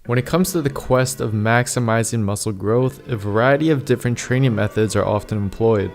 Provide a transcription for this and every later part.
When it comes to the quest of maximizing muscle growth, a variety of different training methods are often employed.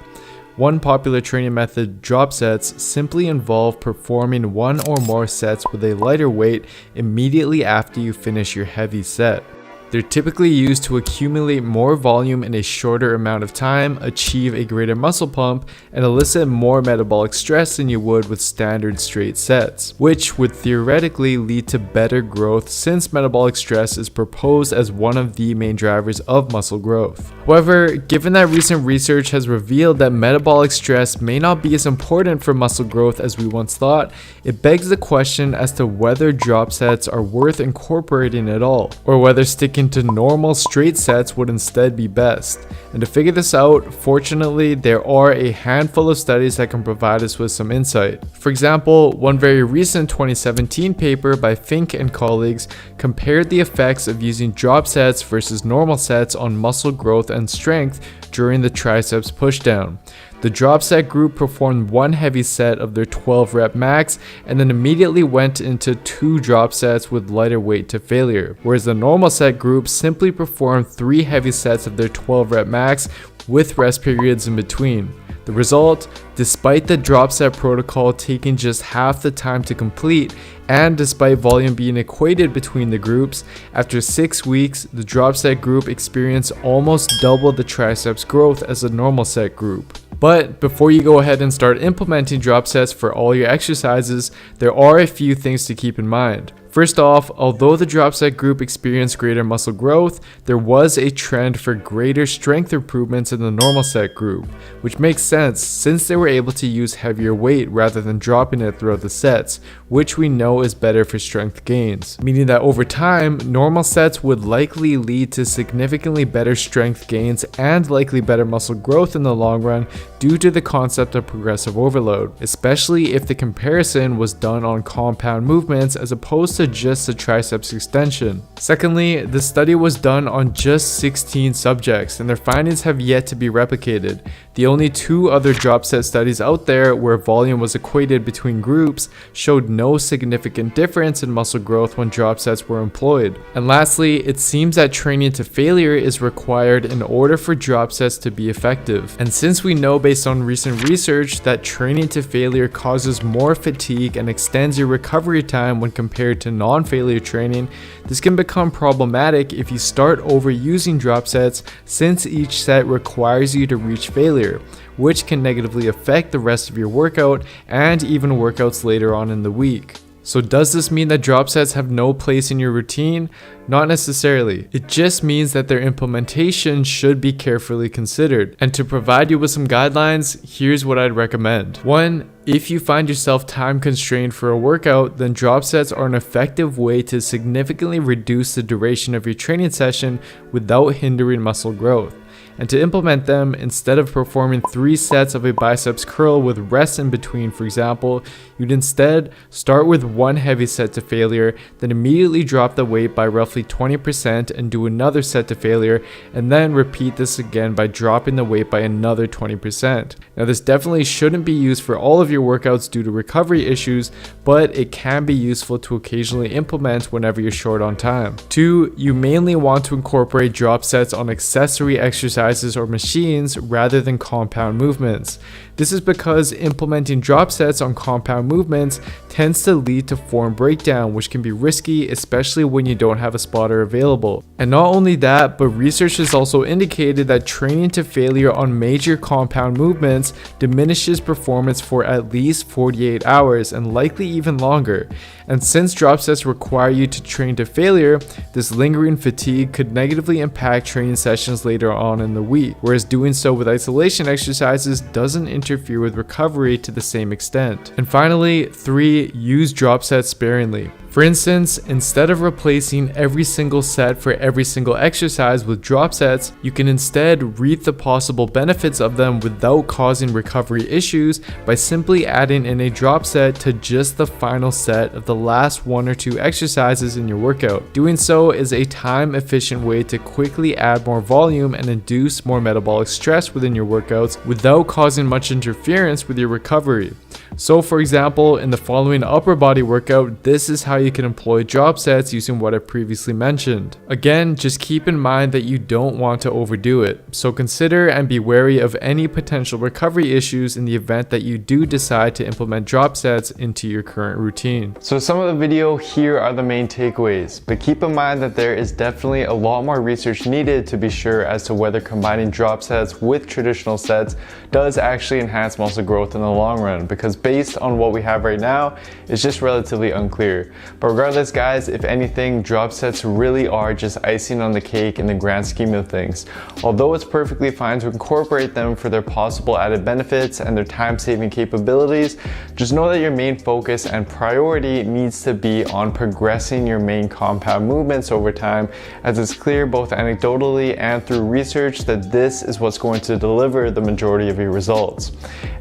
One popular training method, drop sets, simply involve performing one or more sets with a lighter weight immediately after you finish your heavy set. They're typically used to accumulate more volume in a shorter amount of time, achieve a greater muscle pump, and elicit more metabolic stress than you would with standard straight sets, which would theoretically lead to better growth since metabolic stress is proposed as one of the main drivers of muscle growth. However, given that recent research has revealed that metabolic stress may not be as important for muscle growth as we once thought, it begs the question as to whether drop sets are worth incorporating at all, or whether sticking to normal straight sets would instead be best. And to figure this out, fortunately, there are a handful of studies that can provide us with some insight. For example, one very recent 2017 paper by Fink and colleagues compared the effects of using drop sets versus normal sets on muscle growth and strength during the triceps pushdown. The drop set group performed one heavy set of their 12 rep max and then immediately went into 2 drop sets with lighter weight to failure, whereas the normal set group simply performed 3 heavy sets of their 12 rep max with rest periods in between. The result, despite the drop set protocol taking just half the time to complete, and despite volume being equated between the groups, after 6 weeks, the drop set group experienced almost double the triceps growth as the normal set group. But before you go ahead and start implementing drop sets for all your exercises, there are a few things to keep in mind. First off, although the drop set group experienced greater muscle growth, there was a trend for greater strength improvements in the normal set group, which makes sense since they were able to use heavier weight rather than dropping it throughout the sets, which we know is better for strength gains, meaning that over time, normal sets would likely lead to significantly better strength gains and likely better muscle growth in the long run due to the concept of progressive overload, especially if the comparison was done on compound movements as opposed to just the triceps extension. Secondly, the study was done on just 16 subjects and their findings have yet to be replicated. The only 2 other drop set studies out there where volume was equated between groups showed no significant difference in muscle growth when drop sets were employed. And lastly, it seems that training to failure is required in order for drop sets to be effective. And since we know based on recent research that training to failure causes more fatigue and extends your recovery time when compared to non-failure training, this can become problematic if you start overusing drop sets since each set requires you to reach failure, which can negatively affect the rest of your workout and even workouts later on in the week. So does this mean that drop sets have no place in your routine? Not necessarily. It just means that their implementation should be carefully considered. And to provide you with some guidelines, here's what I'd recommend. 1. If you find yourself time constrained for a workout, then drop sets are an effective way to significantly reduce the duration of your training session without hindering muscle growth. And to implement them, instead of performing 3 sets of a biceps curl with rest in between, for example, you'd instead start with 1 heavy set to failure, then immediately drop the weight by roughly 20% and do another set to failure, and then repeat this again by dropping the weight by another 20%. Now this definitely shouldn't be used for all of your workouts due to recovery issues, but it can be useful to occasionally implement whenever you're short on time. 2. You mainly want to incorporate drop sets on accessory exercises or machines rather than compound movements. This is because implementing drop sets on compound movements tends to lead to form breakdown, which can be risky, especially when you don't have a spotter available. And not only that, but research has also indicated that training to failure on major compound movements diminishes performance for at least 48 hours and likely even longer. And since drop sets require you to train to failure, this lingering fatigue could negatively impact training sessions later on in the week, whereas doing so with isolation exercises doesn't interfere with recovery to the same extent. And finally, 3. Use drop sets sparingly. For instance, instead of replacing every single set for every single exercise with drop sets, you can instead reap the possible benefits of them without causing recovery issues by simply adding in a drop set to just the final set of the last 1 or 2 exercises in your workout. Doing so is a time-efficient way to quickly add more volume and induce more metabolic stress within your workouts without causing much interference with your recovery. So for example, in the following upper body workout, this is how you can employ job sets using what I previously mentioned. Again, just keep in mind that you don't want to overdo it, so consider and be wary of any potential recovery issues in the event that you do decide to implement drop sets into your current routine. So some of the video, here are the main takeaways, but keep in mind that there is definitely a lot more research needed to be sure as to whether combining drop sets with traditional sets does actually enhance muscle growth in the long run, because based on what we have right now, it's just relatively unclear. But regardless guys, if anything, drop sets really are just icing on the cake in the grand scheme of things. Although it's perfectly fine to incorporate them for their possible added benefits and their time-saving capabilities, just know that your main focus and priority needs to be on progressing your main compound movements over time, as it's clear both anecdotally and through research that this is what's going to deliver the majority of your results.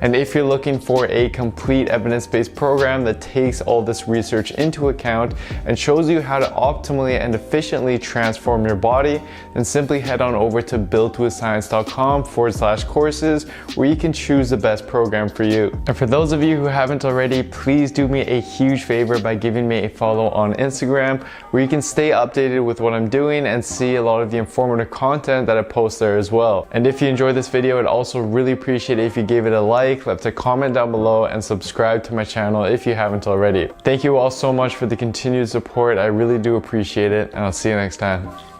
And if you're looking for a complete evidence-based program that takes all this research into account and shows you how to optimally and efficiently transform your body, then simply head on over to buildwithscience.com/courses, where you can choose the best program for you. And for those of you who haven't already, please do me a huge favor by giving me a follow on Instagram, where you can stay updated with what I'm doing and see a lot of the informative content that I post there as well. And if you enjoyed this video, I'd also really appreciate it if you gave it a like, left a comment down below, and subscribe to my channel if you haven't already. Thank you all so much for the continued support. I really do appreciate it, and I'll see you next time.